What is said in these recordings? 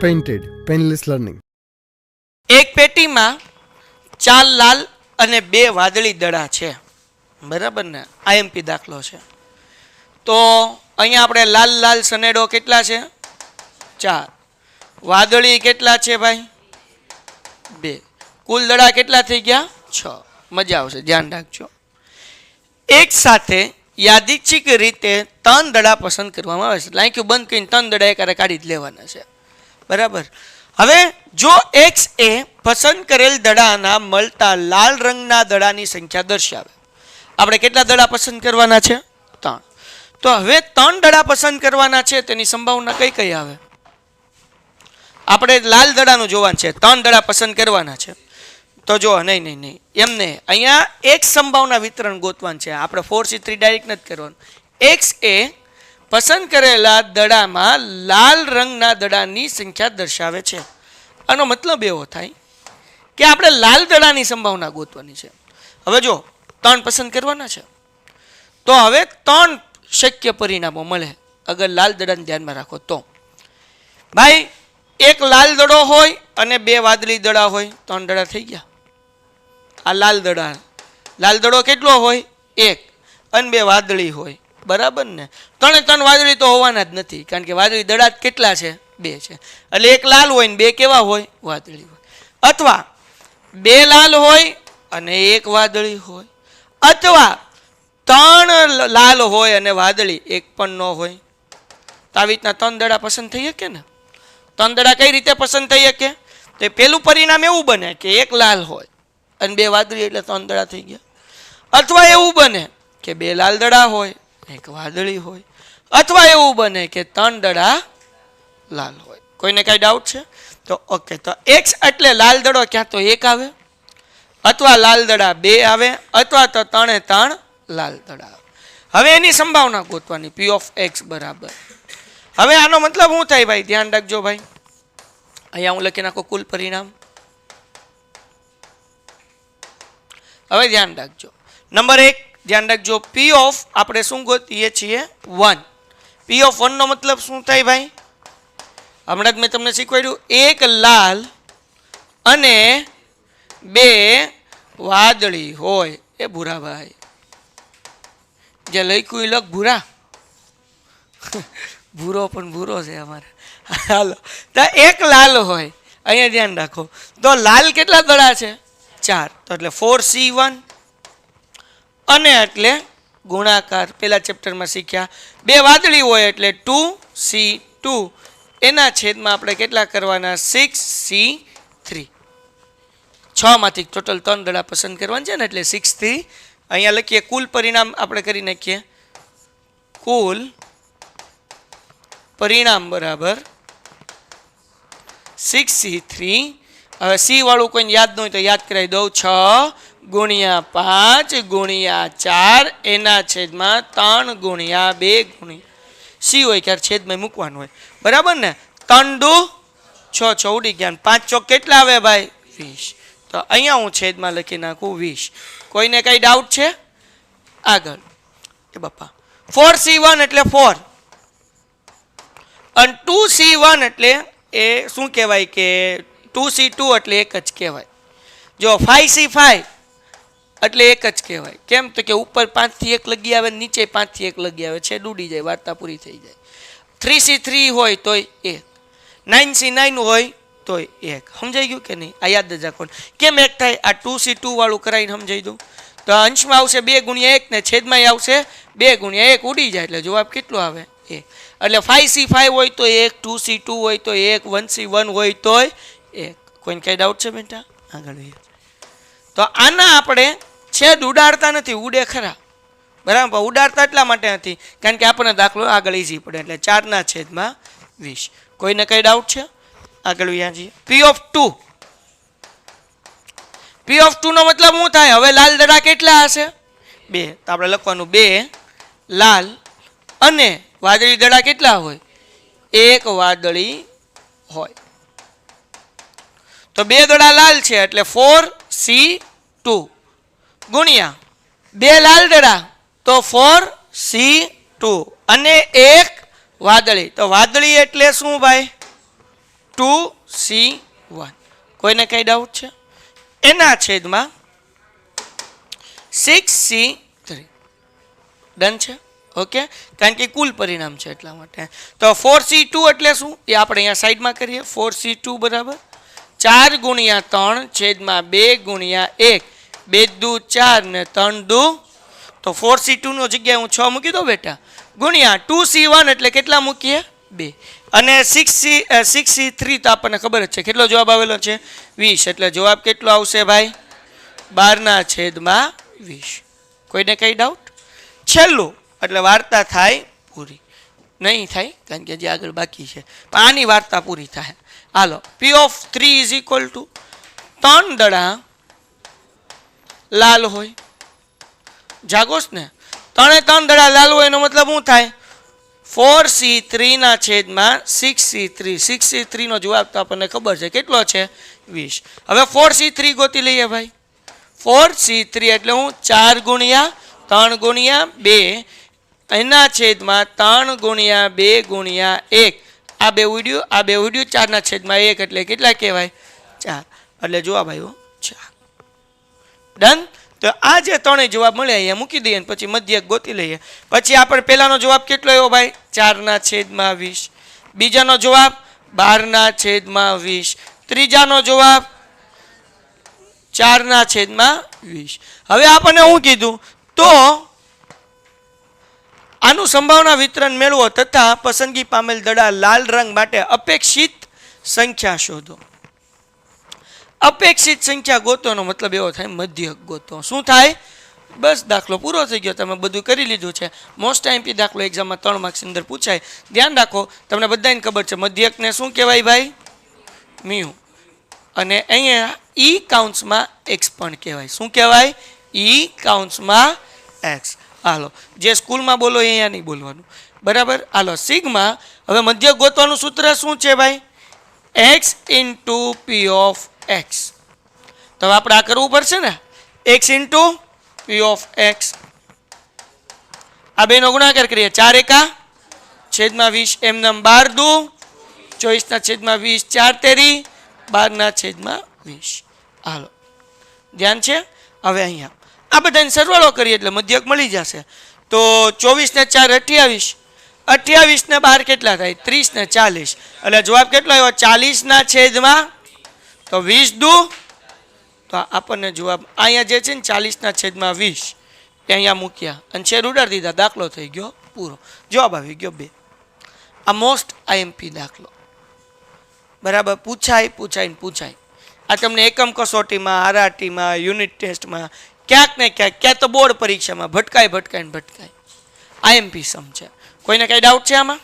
Painted painless learning. એક પેટીમાં 4 લાલ અને 2 વાદળી દડા છે, બરાબર ને? આઈએમપી દાખલો છે. તો અહીંયા આપણે લાલ લાલ સનેડો કેટલા છે? 4. વાદળી કેટલા છે ભાઈ? 2. કુલ દડા કેટલા થઈ ગયા? 6. મજા આવશે, ધ્યાન રાખજો. એક સાથે યાદચ્છિક રીતે 3 દડા પસંદ કરવામાં આવે છે. લાંક્યું બંધ કરીને 3 દડા એકારે કાઢી જ લેવાના છે, બરાબર? હવે જો x એ પસંદ કરેલ દડાના મળતા લાલ રંગના દડાની સંખ્યા દર્શાવે. આપણે કેટલા દડા પસંદ કરવાના છે? 3. તો હવે 3 દડા પસંદ કરવાના છે, તેની સંભાવના કઈ કઈ આવે? આપણે લાલ દડાનું જોવાનું છે, 3 દડા પસંદ કરવાના છે. તો જો નહીં એમને અહીંયા એક સંભાવના વિતરણ ગોતવાનું છે. આપણે 4C3 ડાયરેક્ટ નથી કરવાનું. x એ પસંદ કરેલા દડામાં લાલ રંગના દડાની સંખ્યા દર્શાવે છે. આનો મતલબ એવો થાય કે આપણે લાલ દડાની સંભાવના ગોતવાની છે. હવે જો 3 પસંદ કરવાના છે, તો હવે 3 શક્ય પરિણામો મળે અગર લાલ દડાને ધ્યાનમાં રાખો તો. ભાઈ એક લાલ દડો હોય અને 2 વાદળી દડા હોય, 3 દડા થઈ ગયા. આ લાલ દડો કેટલો હોય? 1 અને 2 વાદળી હોય, બરાબર ને? 3 વાદળી તો હોવાના જ નથી, કારણ કે વાદળી દડા કેટલા છે? 2 છે. એટલે એક લાલ હોય ને 2 કેવા હોય? વાદળી હોય. અથવા 2 લાલ હોય અને 1 વાદળી હોય, અથવા 3 લાલ હોય અને વાદળી 1 પણ ન હોય. તો આવી રીતના 3 દડા પસંદ થઈ શકે ને? 3 દડા કઈ રીતે પસંદ થઈ શકે? તો પેલું પરિણામ એવું બને કે 1 લાલ હોય અને 2 વાદળી, એટલે 3 દડા થઈ ગયા. અથવા એવું બને કે 2 લાલ દડા હોય, 1 વાદળી હોય. અથવા એવું બને કે 3 દડા લાલ હોય. કોઈને કઈ ડાઉટ છે? તો ઓકે. તો x એટલે લાલ દડો ક્યાં તો 1 આવે, અથવા લાલ દડા 2 આવે, અથવા તો 3 લાલ દડા આવે. હવે એની સંભાવના ગોતવાની, p of x બરાબર. હવે આનો મતલબ શું થાય ભાઈ? ધ્યાન રાખજો ભાઈ. અહીંયા હું લખી નાખું કુલ પરિણામ. હવે ધ્યાન રાખજો. નંબર 1 ધ્યાન રાખજો, p of આપણે શું ગોતીએ છીએ? 1. p of 1 નો મતલબ શું થાય ભાઈ? હમણાં જ મેં તમને શીખવાડ્યું, 1 લાલ અને 2 વાદળી હોય. એ ભૂરા ભાઈ જે લખ્યું એ લખ ભૂરા. ભૂરો પણ ભૂરો છે અમારે. હાલો, તો 1 લાલ હોય, અહીંયા ધ્યાન રાખો. તો લાલ કેટલા દડા છે? 4. તો એટલે 4C1 અને એટલે ગુણાકાર પેલા ચેપ્ટરમાં શીખ્યા. 2 વાદળી હોય એટલે 2C2, એના છેદમાં આપણે કેટલા કરવાના? 6C3. 6 માંથી ટોટલ 3 દડા પસંદ કરવાના છે ને, એટલે 6 અહીંયા લખીએ. કુલ પરિણામ આપણે કરી નાખીએ. કુલ પરિણામ બરાબર 6C3. હવે સી વાળું કોઈને યાદ ન હોય તો યાદ કરાવી દઉં. 6 ગુણ્યા 5 ગુણ્યા 4 એના છેદમાં 3 ગુણ્યા 2 સી હોય ત્યારે છેદમાં મૂકવાનું હોય, બરાબર ને? 3 દુ 6 ઉડી ગયા. 5 ચોક કેટલા આવે ભાઈ? 20. તો અહીંયા હું છેદમાં લખી નાખું 20. કોઈને કઈ ડાઉટ છે? આગળ એ બાપા 4C1 એટલે 4 અને 2C1 એટલે એ શું કહેવાય કે 2C2 એટલે 1 જ કહેવાય. જો 5C5 એટલે 1 જ કહેવાય. કેમ તો કે ઉપર 5 થી 1 લગી આવે, નીચે 5 થી 1 લગી આવે, છેદ ઉડી જાય, વાર્તા પૂરી થઈ જાય. 3C3 હોય તોય 1, 9C9 હોય તોય 1. સમજાઈ ગયું કે નહીં? આ યાદ જ રાખો. કેમ 1 થાય? આ 2C2 વાળું કરાવીને સમજાઈ દઉં. તો અંશમાં આવશે 2 ગુણ્યા 1 ને છેદમાં આવશે 2 ગુણ્યા 1, ઉડી જાય એટલે જવાબ કેટલો આવે? 1. એટલે 5C5 હોય તો 1, 2C2 હોય તો 1, 1C1 હોય તોય 1. કોઈને કઈ ડાઉટ છે બેટા? આગળ. તો આના આપણે છેદ ઉડાડતા નથી, ઉડે ખરા, બરાબર? ઉડાડતા એટલા માટે નથી કારણ કે આપણને દાખલો આગળ ઈઝી પડે. એટલે 4/20. કોઈને કઈ ડાઉટ છે? આગળ વ્યા જઈએ. p of 2 નો મતલબ શું થાય? હવે લાલ દડા કેટલા હશે? 2. તો આપણે લખવાનું 2 લાલ અને વાદળી દડા કેટલા હોય? 1 વાદળી હોય. તો 2 દડા લાલ છે એટલે 4C2 ગુણ્યા 2 લાલ દડા તો 4C2 અને 1 વાદળી. તો વાદળી એટલે શું ભાઈ? 2C1. કોઈને કઈ ડાઉટ છે? એના છેદમાં 6C3. ડન છે? ઓકે, કારણ કે કુલ પરિણામ છે એટલા માટે. તો 4C2 એટલે શું એ આપણે અહીંયા સાઈડમાં કરીએ. 4C2 બરાબર 4 ગુણ્યા 3 છેદમાં 2 ગુણ્યા 1, 2 દુ 4 ને 3 દુ, તો 4C2 નો જગ્યાએ હું 6 મૂકી દઉં બેટા, ગુણ્યા 2C1 એટલે કેટલા મૂકીએ? 2. અને 6C3 તો આપણને ખબર જ છે કેટલો જવાબ આવેલો છે? 20. એટલે જવાબ કેટલો આવશે ભાઈ? 12/20. કોઈને કઈ ડાઉટ? છેલ્લું એટલે વાર્તા થાય પૂરી. નહીં થાય કારણ કે જે આગળ બાકી છે, પણ આની વાર્તા પૂરી થાય. હાલો, P(3) = 3 દડા લાલ હોય. જાગોસ ને? 3 દડા લાલ હોય એનો મતલબ શું થાય? 4C3 ના છેદમાં 6C3. 6C3 નો જવાબ તો આપણને ખબર છે કેટલો છે? 20. હવે 4C3 ગોતી લઈએ ભાઈ. 4C3 એટલે હું 4 ગુણ્યા 3 ગુણ્યા 2 એના છેદમાં 3 ગુણ્યા 2 ગુણ્યા 1. આ બે ઉડ્યું, આ બે ઉડ્યું, 4 ના છેદમાં 1 એટલે કેટલા કહેવાય? 4. એટલે જવાબ આવ્યો 4. ડન. તો આ જે ત્રણેય જવાબ મળ્યા અહીંયા મૂકી દઈએ, પછી મધ્યક ગોતી લઈએ. પછી આપણે પહેલાનો જવાબ કેટલો આવ્યો ભાઈ? 4/20. બીજાનો જવાબ 12/20. ત્રીજાનો જવાબ 4/20. હવે આપણને શું કીધું? તો આનું સંભાવના વિતરણ મેળવો તથા પસંદગી પામેલ દડા લાલ રંગ માટે અપેક્ષિત સંખ્યા શોધો. અપેક્ષિત સંખ્યા ગોતોનો મતલબ એવો થાય મધ્યક ગોતો. શું થાય? બસ દાખલો પૂરો થઈ ગયો. તમે બધું કરી લીધું છે. મોસ્ટ આઈએમપી દાખલો એક્ઝામમાં 3 માર્ક્સ અંદર પૂછાય. ધ્યાન રાખો, તમને બધાને ખબર છે મધ્યકને શું કહેવાય ભાઈ? મ્યુ. અને અહીંયા ઈ કાઉન્સમાં એક્સ પણ કહેવાય. શું કહેવાય? ઈ કાઉન્સમાં એક્સ. હાલો, જે સ્કૂલમાં બોલો અહીંયા નહીં બોલવાનું, બરાબર? હાલો, સિગ્મા. હવે મધ્યક ગોતવાનું સૂત્ર શું છે ભાઈ? x × P(x). તો હવે આપણે આ કરવું પડશે ને, x × P(x). આ બેનો ગુણાકાર કરીએ. 4 એકા છેદમાં 20, એમનામ 12 દુ 24/20, 4 તેરી 12/20. હાલો, ધ્યાન છે? હવે અહીંયા આ બધાને સરવાળો કરીએ એટલે મધ્યક મળી જશે. તો 24 ને 4 28, 28 ને 12 કેટલા થાય? 30 ને 40. એટલે જવાબ કેટલો આવ્યો? 40/20. તો 20 દુ, તો આપણને જવાબ અહીંયા જે છે ને 40/20 એ અહીંયા મૂક્યા અને છેદ ઉડાડી દીધા. દાખલો થઈ ગયો પૂરો. જવાબ આવી ગયો 2. આ મોસ્ટ આઈએમપી દાખલો, બરાબર? પૂછાય. આ તમને એકમ કસોટીમાં, આરઆરટીમાં, યુનિટ ટેસ્ટમાં ક્યાંક ને ક્યાંક તો બોર્ડ પરીક્ષામાં ભટકાય. આઈએમપી સમ છે. કોઈને કઈ ડાઉટ છે આમાં?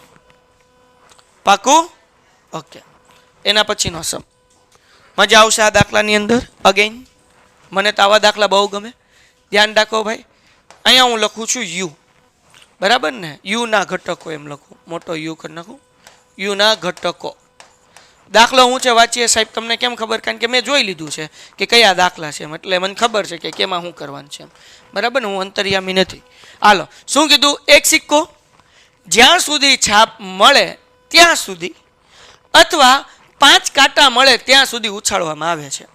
પાકું? ઓકે. એના પછીનો સમ મજા આવશે આ દાખલાની અંદર. અગેન મને તો આવા દાખલા બહુ ગમે. ધ્યાન રાખો ભાઈ, અહીંયા હું લખું છું યુ, બરાબર ને? યુ ના ઘટકો એમ લખું, મોટો યુ કરી નાખું. યુ ના ઘટકો. દાખલો હું છે વાંચીએ સાહેબ, તમને કેમ ખબર? કારણ કે મેં જોઈ લીધું છે કે કયા દાખલા છે, એટલે મને ખબર છે કે કેમાં શું કરવાનું છે, બરાબર ને? હું અંતર્યામી નથી. હાલો, શું કીધું? એક સિક્કો જ્યાં સુધી છાપ મળે ત્યાં સુધી અથવા 5 કાંટા મળે ત્યાં સુધી ઉછાળવામાં આવે છે.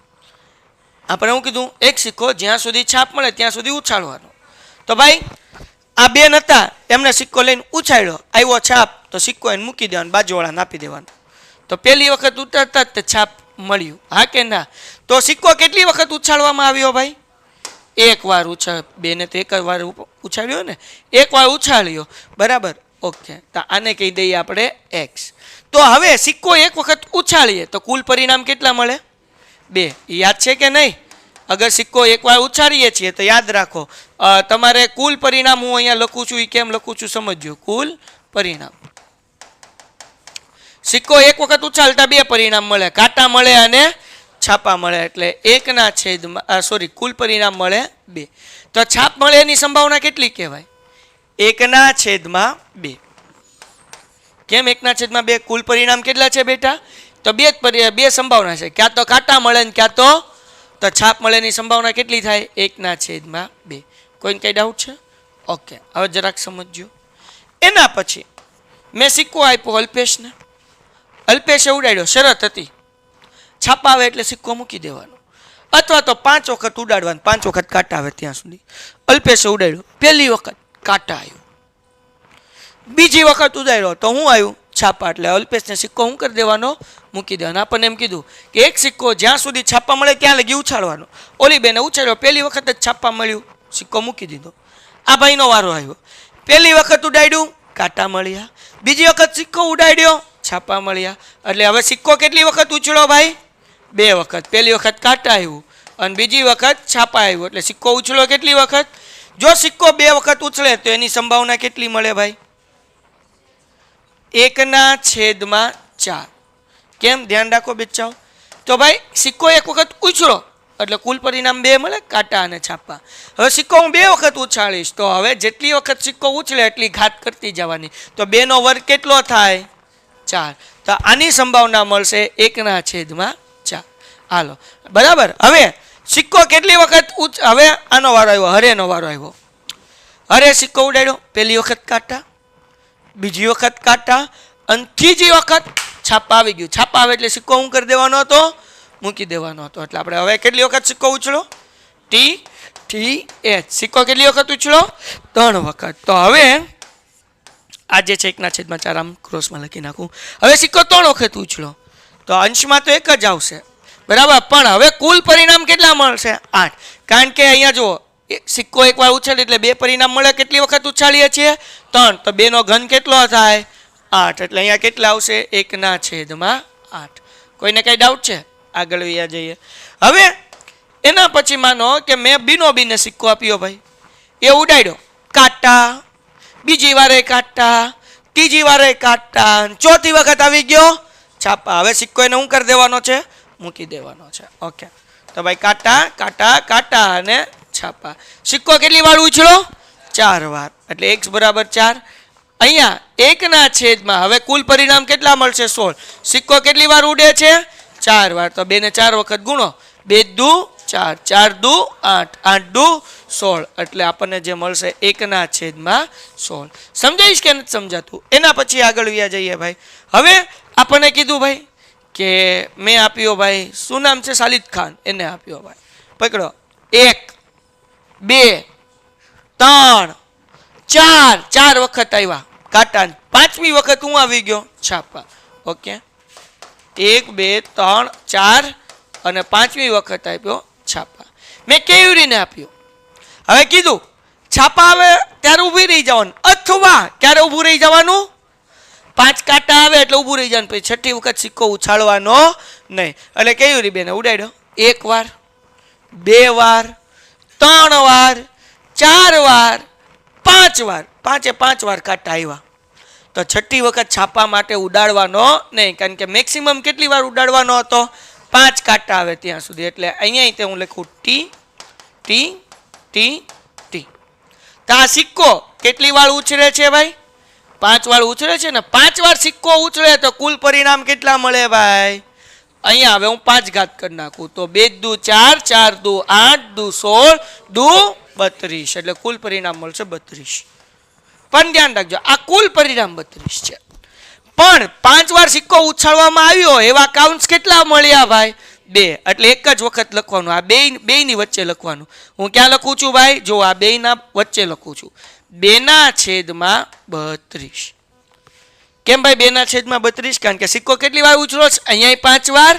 આપણે શું કીધું? એક સિક્કો જ્યાં સુધી છાપ મળે ત્યાં સુધી ઉછાળવાનો. તો ભાઈ આ બેન હતા, એમને સિક્કો લઈને ઉછાળ્યો, આવ્યો છાપ, તો સિક્કો એને મૂકી દેવાનો, બાજુવાળાને આપી દેવાનો. તો પહેલી વખત ઉતરતા જ છાપ મળ્યું, હા કે ના? તો સિક્કો કેટલી વખત ઉછાળવામાં આવ્યો ભાઈ? એક વાર બેને તો એક વાર ઉછાળ્યો ને, એક વાર ઉછાળ્યો, બરાબર? ઓકે, તો આને કહી દઈએ આપણે x. તો હવે સિક્કો એક વખત ઉછાળીએ તો કુલ પરિણામ કેટલા મળે? 2. યાદ છે કે નહીં? અગર સિક્કો એક વાર ઉછાળીએ છીએ તો યાદ રાખો, તમારે કુલ પરિણામ હું અહીંયા લખું છું, એ કેમ લખું છું સમજજો. કુલ પરિણામ, સિક્કો એક વખત ઉછાળતા 2 પરિણામ મળે, કાંટા મળે અને છાપા મળે. એટલે 1/, કુલ પરિણામ મળે 2. તો છાપ મળે એની સંભાવના કેટલી કહેવાય? 1/2. કેમ 1/2? કુલ પરિણામ કેટલા છે બેટા? તો 2 સંભાવના છે, ક્યાં તો કાંટા મળે ને ક્યાં તો છાપ મળે. એની સંભાવના કેટલી થાય? 1/2. કોઈને કઈ ડાઉટ છે? ઓકે, હવે જરાક સમજજો. એના પછી મેં સિક્કો આપ્યો અલ્પેશને. અલ્પેશે ઉડાડ્યો, શરત હતી છાપા આવે એટલે સિક્કો મૂકી દેવાનો, અથવા તો 5 વખત ઉડાડવાનું, 5 વખત કાંટા આવે ત્યાં સુધી. અલ્પેશે ઉડાડ્યો, પહેલી વખત કાંટા આવ્યું, બીજી વખત ઉડાડ્યો તો હું આવ્યું છાપા, એટલે અલ્પેશને સિક્કો હું કરી દેવાનો, મૂકી દેવાનો. આપણને એમ કીધું કે એક સિક્કો જ્યાં સુધી છાપા મળે ત્યાં લગી ઉછાળવાનો. ઓલી બેને ઉછાળ્યો, પહેલી વખત જ છાપા મળ્યું, સિક્કો મૂકી દીધો. આ ભાઈનો વારો આવ્યો, પહેલી વખત ઉડાડ્યું, કાંટા મળ્યા, બીજી વખત સિક્કો ઉડાડ્યો, છાપા મળ્યા. એટલે હવે સિક્કો કેટલી વખત ઉછળ્યો ભાઈ? 2 વખત. પહેલી વખત કાંટા આવ્યું અને બીજી વખત છાપા આવ્યું, એટલે સિક્કો ઉછળ્યો કેટલી વખત? જો સિક્કો 2 વખત ઉછળે તો એની સંભાવના કેટલી મળે ભાઈ? 1/4. કેમ? ધ્યાન રાખો બેચાઓ. તો ભાઈ સિક્કો 1 વખત ઉછળો એટલે કુલ પરિણામ 2 મળે, કાંટા અને છાપા. હવે સિક્કો હું 2 વખત ઉછાળીશ તો હવે જેટલી વખત સિક્કો ઉછળે એટલી ઘાત કરતી જવાની, તો 2 નો વર્ગ કેટલો થાય? 4. તો આની સંભાવના મળશે 1/4. હાલો બરાબર. હવે સિક્કો કેટલી વખત હવે આનો વારો આવ્યો, હરેનો વારો આવ્યો. હરે સિક્કો ઉડાડ્યો, પહેલી વખત કાંટા, બીજી વખત કાંટા અને ત્રીજી વખત છાપા આવી ગયું. છાપા આવે એટલે સિક્કો હું કરી દેવાનો હતો, મૂકી દેવાનો હતો. એટલે આપણે હવે કેટલી વખત સિક્કો ઉછળો? TH. સિક્કો કેટલી વખત ઉછળો? 3 વખત. તો હવે આ જે છે 1/4 આમ ક્રોસમાં લખી નાખું. હવે સિક્કો 3 વખત ઉછળો તો અંશમાં તો 1 જ આવશે બરાબર, પણ હવે કુલ પરિણામ કેટલા મળશે? 8. કારણ કે અહીંયા જુઓ સિક્કો એકવાર ઉછાળે એટલે 2 પરિણામ મળે. કેટલી વખત ઉછાળીએ છીએ? 3. તો 2 નો ઘન કેટલો થાય? 8. એટલે અહીંયા કેટલા આવશે? 1/8. કોઈને કઈ ડાઉટ છે? આગળ વ્યા જઈએ. હવે એના પછી માનો કે મેં બીને સિક્કો આપ્યો ભાઈ, એ ઉડાડ્યો, કાંટા, બીજી વારે કાંટા, ત્રીજી વારે કાંટા, ચોથી વખત આવી ગયો છાપા. હવે સિક્કો એને શું કરી દેવાનો છે? મૂકી દેવાનો છે. ઓકે. તો ભાઈ કાંટા કાંટા કાંટા અને છાપા. સિક્કો કેટલી વાર ઉછળો? 4 વાર. એટલે x બરાબર 4. અહીંયા 1/4 હવે કુલ પરિણામ કેટલા મળશે? 16. સિક્કો કેટલી વાર ઉડે છે? 4 વાર. તો 2 ને 4 વખત ગુણો, 2 દુ 4, 4 દુ 8, 8 દુ 16. એટલે આપણને જે મળશે 1/16. સમજાઈશ કે નથી સમજાતું? એના પછી આગળ વ્યા જઈએ ભાઈ. હવે આપણને કીધું ભાઈ કે મેં આપ્યો ભાઈ, શું નામ છે? સાલિદ ખાન. એને આપ્યો ભાઈ, પકડો, 1 2 3 4, 4 વખત આવ્યા કાંટા, 5મી વખત હું આવી ગયો છાપા. ઓકે, 1 2 3 4 અને 5મી વખત આપ્યો છાપા. મેં કેવી રીતે આપ્યો? હવે કીધું છાપા આવે ત્યારે ઊભી રહી જવાનું, અથવા ક્યારે ઊભું રહી જવાનું? 5 કાંટા આવે એટલે ઊભું રહી જવાનું, પછી 6ઠી વખત સિક્કો ઉછાળવાનો નહીં. એટલે કેવી રીતે બેને ઉડાડ્યો? 1 વાર, 2 વાર, 3 વાર, 4 વાર, 5 વાર. 5 વાર કાંટા આવ્યા. તો 6ઠી વખત છાપા માટે ઉડાડવાનો નહીં, કારણ કે મેક્સિમમ કેટલી વાર ઉડાડવાનો હતો? 5 કાંટા આવે ત્યાં સુધી. એટલે અહીંયા હું લખું T T T T. તો આ સિક્કો કેટલી વાર ઉછળે છે ભાઈ? 5 વાર ઉછળે છે ને. 5 વાર સિક્કો ઉછળે તો કુલ પરિણામ કેટલા મળે ભાઈ? અહીંયા હવે હું 5 ઘાત કરી નાખું તો 2 દુ 4, 4 દુ 8, દુ 16, દુ 32. એટલે કુલ પરિણામ મળશે 32. પણ ધ્યાન રાખજો, આ કુલ પરિણામ 32 છે, પણ 5 વાર સિક્કો ઉછાળવામાં આવ્યો એવા કાઉન્ટ્સ કેટલા મળ્યા ભાઈ? 2. એટલે એક જ વખત લખવાનું, આ બેયની વચ્ચે લખવાનું. હું ક્યાં લખું છું ભાઈ? જો આ બેયના વચ્ચે લખું છું, 2/32. કેમ ભાઈ 2/32? કારણ કે સિક્કો કેટલી વાર ઉછળો છે? અહીંયા 5 વાર,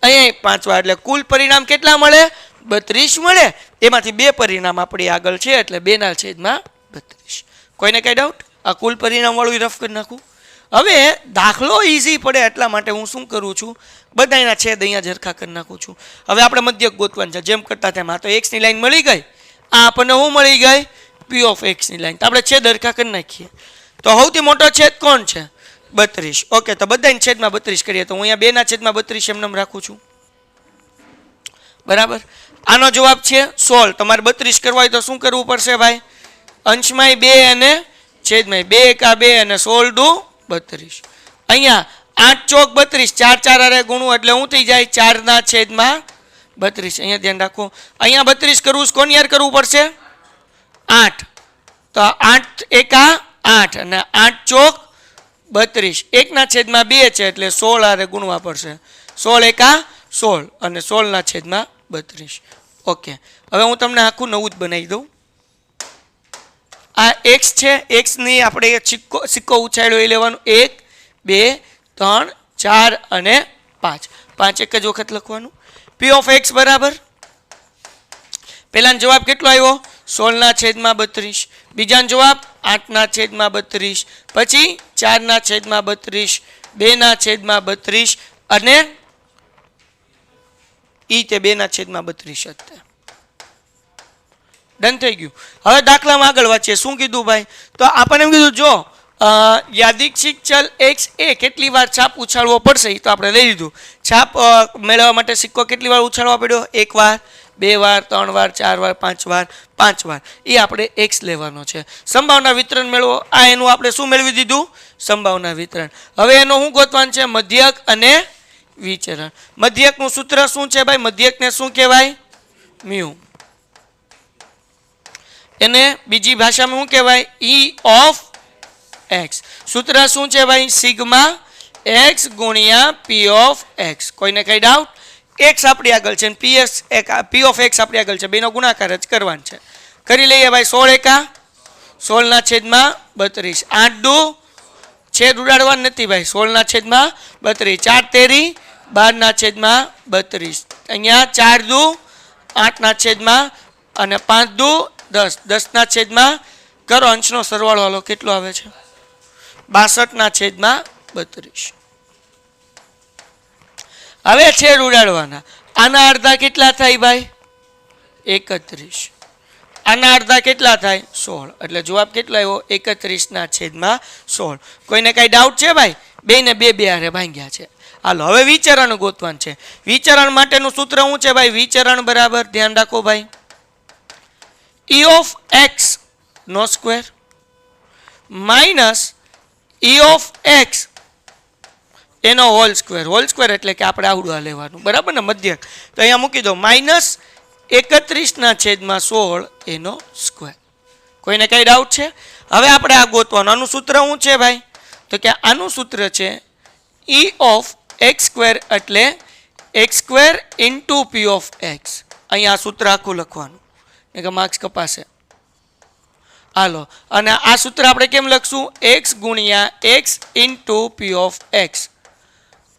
અહીંયા 5 વાર. એટલે કુલ પરિણામ કેટલા મળે? 32 મળે. એમાંથી 2 પરિણામ આપણી આગળ છે, એટલે 2/32. કોઈને કઈ ડાઉટ? આ કુલ પરિણામ વાળું રફ કરી નાખું. હવે દાખલો ઈઝી પડે એટલા માટે હું શું કરું છું? બધાના છેદ અહીંયા ઝરખા કરી નાખું છું. હવે આપણે મધ્યક ગોતવાનું છે, જેમ કરતા તેમ. આ તો x ની લાઈન મળી ગઈ, આ આપણને શું મળી ગઈ? p ઓફ x ની લાઈન. તો આપણે છેદ ઝરખા કરી નાખીએ. તો સૌથી મોટો છેદ કોણ છે? 32. ઓકે, તો બધાના છેદમાં 32 કરીએ તો હું અહીંયા 2/32 એમને રાખું છું. બરાબર. આનો જવાબ છે 16. તમારે 32 કરવા હોય તો શું કરવું પડશે ભાઈ? અંશમાં 2 અને છેદમાં 2 એકા 2 અને 16 દુ 32. અહીંયા 8 ચોક 32, 4 4 અરે ગુણવું એટલે શું થઈ જાય? 4/32. અહીંયા ધ્યાન રાખો, અહીંયા 32 કરવું છે, કોની યાર કરવું પડશે? 8. તો 8 એકા 8 અને 8 ચોક 32 1/2 છે એટલે 16 આરે ગુણવા પડશે 16 એકા 16 અને 16/32 ઓકે હવે હું તમને આખું નવું જ બનાવી દઉં આ x છે x ની આપણે સિક્કો ઉછાળ્યો એ લેવાનું 1 2 3 4 અને 5 5 એક જ વખત લખવાનું p of x બરાબર પહેલાનો જવાબ કેટલો આવ્યો 16/32 બીજાનો જવાબ 8/32 પછી 4/32 2/32 અને ઈ તે 2/32 હતા ડન થઈ ગયું હવે દાખલામાં આગળ વાંચીએ શું કીધું ભાઈ તો આપણને એમ કીધું જો યાદચ્છિક ચલ x એ કેટલી વાર છાપ ઉછાળવો પડશે એ તો આપણે લઈ લીધું છાપ મેળવવા માટે સિક્કો કેટલી વાર ઉછાળવા પડ્યો 1 વાર 2 વાર 3 વાર 4 વાર 5 વાર 5 વાર એ આપણે x લેવાનો છે સંભાવના વિતરણ મેળવો આ એનું આપણે શું મેળવી દીધું સંભાવના વિતરણ હવે એનો શું ગોતવાનું છે મધ્યક અને વિચરણ મધ્યકનું સૂત્ર શું છે ભાઈ મધ્યકને શું કહેવાય મ્યુ એને બીજી ભાષામાં શું કહેવાય e of x સૂત્ર શું છે ભાઈ સિગ્મા x ગુણ્યા p of x કોઈને કઈ ડાઉટ x આપણી આગળ છે p of x આપણી આગળ છે બેનો ગુણાકાર જ કરવાનો છે કરી લઈએ ભાઈ 16 એકા 16/32 8 દુ છેદ ઉડાડવાનું નથી ભાઈ 16/32 4 તેરી 12/32 અહીંયા 4 દુ 8 અને 5 દુ 10 10 કરો અંશનો સરવાળો હાલો કેટલો આવે છે 62/32 હવે છેદ ઉડાડવાના આના અડધા કેટલા થાય ભાઈ 31 આના અડધા કેટલા થાય 16 એટલે જવાબ કેટલો આવ્યો 31/16 કોઈને કઈ ડાઉટ છે ભાઈ બે ને બે હારે ભાંગ્યા છે હાલો હવે વિચરણ ગોતવાનું છે વિચરણ માટેનું સૂત્ર શું છે ભાઈ વિચરણ બરાબર ધ્યાન રાખો ભાઈ e of x નો square minus e of x એનો હોલ સ્ક્વેર એટલે કે આપણે આવડવા લેવાનું બરાબર ને મધ્યક તો અહીંયા મૂકી દો માઇનસ 31/16 એનો સ્ક્વેર કોઈને કઈ ડાઉટ છે હવે આપણે આ ગોતવાનું આનું સૂત્ર શું છે ભાઈ તો કે આનું સૂત્ર છે e of x સ્ક્વેર એટલે x square into p of x અહીંયા આ સૂત્ર આખું લખવાનું કે માર્ક્સ કપાશે હાલો અને આ સૂત્ર આપણે કેમ લખશું x ગુણ્યા x into p of x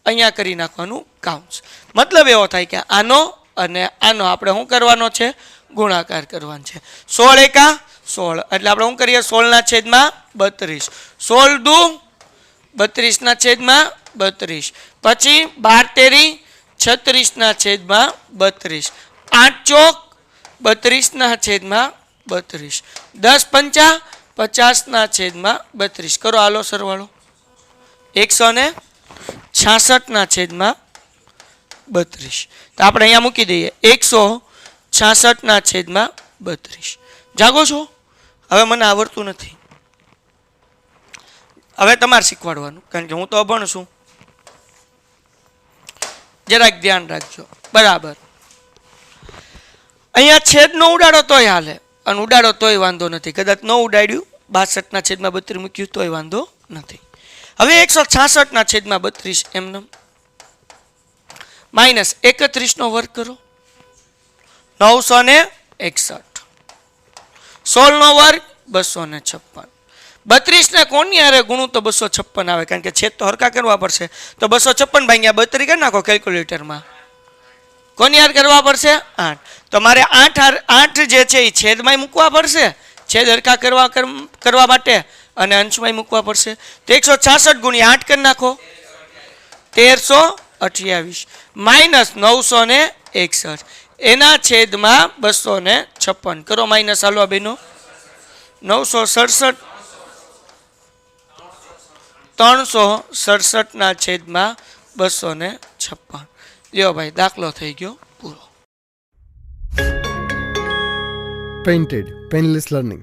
અહીંયા કરી નાખવાનું કાઉન્સ મતલબ એવો થાય કે આનો અને આનો આપણે શું કરવાનો છે ગુણાકાર કરવાનો છે 16 એકા 16 એટલે આપણે શું કરીએ 16/32 16 દુ 32/32 પછી 12 તેરી 36/32 8 ચોક 32/32 10 પંચા 50/32 કરો હાલો સરવાળો 166/32 તો આપણે અહીંયા મૂકી દઈએ 166/32 જાગો છો હવે મને આવડતું નથી હવે તમારે શીખવાડવાનું કારણ કે હું તો અભણ છું જરાક ધ્યાન રાખજો બરાબર અહીંયા છેદ નો ઉડાડો તોય હાલે અને ઉડાડો તોય વાંધો નથી કદાચ ન ઉડાડ્યું 62/32 મૂક્યું તોય વાંધો નથી હવે 166/32 એમને માઇનસ 31 નો વર્ગ કરો 961 16 નો વર્ગ 256 32 ને કોની હારે ગુણું તો 256 આવે કારણ કે છેદ તો હરકા કરવા પડશે તો 256 ભાગ્યા 32 કરી નાખો કેલ્ક્યુલેટરમાં કોની હાર કરવા પડશે 8 તો મારે 8 જે છે એ છેદમાં મૂકવા પડશે છેદ હરકા કરવા માટે અને અંશમાં મૂકવા પડશે તો 166 ગુણ્યા 8 કરી નાખો 1328 માઇનસ 961 એના છેદમાં 256 કરો માઇનસ હાલો બેનો 967 367 ના છેદમાં 256 લ્યો ભાઈ દાખલો થઈ ગયો પૂરો Painted Painless Learning